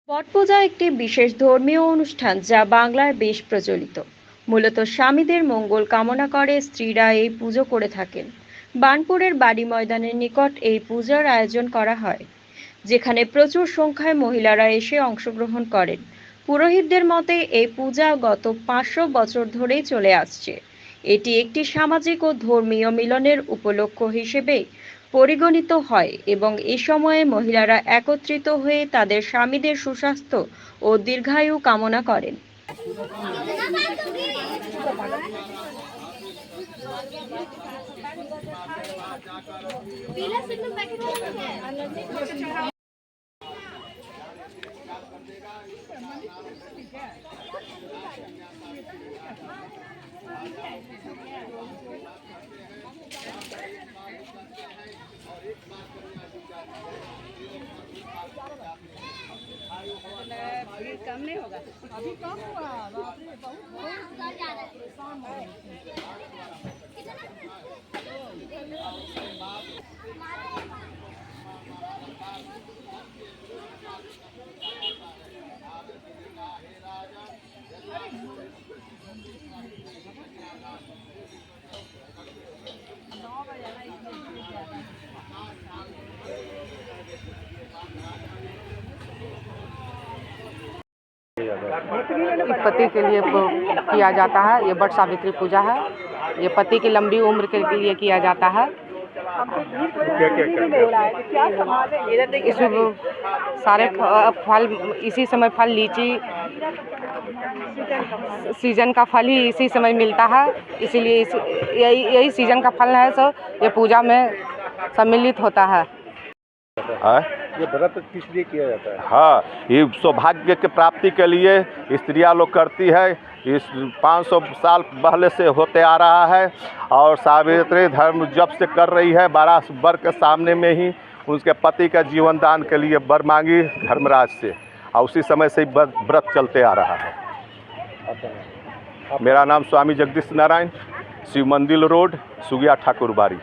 ছট পূজা একটি বিশেষ ধর্মীয় অনুষ্ঠান যা বাংলার বেশ প্রচলিত। মূলত স্বামীদের মঙ্গল কামনা করে স্ত্রীরা এই পুজো করে থাকেন। বার্নপুরের বাড়ি ময়দানের নিকট এই পূজার আয়োজন করা হয়, যেখানে প্রচুর সংখ্যায় মহিলারা এসে অংশগ্রহণ করেন। পুরোহিতদের মতে এই পূজা গত 500 বছর ধরেই চলে আসছে। এটি একটি সামাজিক ও ধর্মীয় মিলনের উপলক্ষ হিসেবে পরিগণিত হয় এবং এ সময়ে মহিলারা একত্রিত হয়ে তাদের স্বামীদের সুস্বাস্থ্য ও দীর্ঘায়ু কামনা করেন। भीड़ कम नहीं होगा, अभी कम हुआ, बाप रे बहुत शाम हो गई। पति के लिए किया जाता है। ये वट सावित्री पूजा है। ये पति की लंबी उम्र के लिए किया जाता है। इसमें सारे फल इसी समय फल, लीची सीजन का फल ही इसी समय मिलता है, इसीलिए यही सीजन का फल है, सो ये पूजा में सम्मिलित होता है। ये व्रत किस लिए किया जाता है? हाँ, ये सौभाग्य की प्राप्ति के लिए स्त्रियां लोग करती है। इस 500 साल पहले से होते आ रहा है और सावित्री धर्म जब से कर रही है। 12 वर के सामने में ही उसके पति का जीवन दान के लिए वर मांगी धर्मराज से, और उसी समय से व्रत चलते आ रहा है। मेरा नाम स्वामी जगदीश नारायण, शिव मंदिर रोड, सुगिया ठाकुर बाड़ी।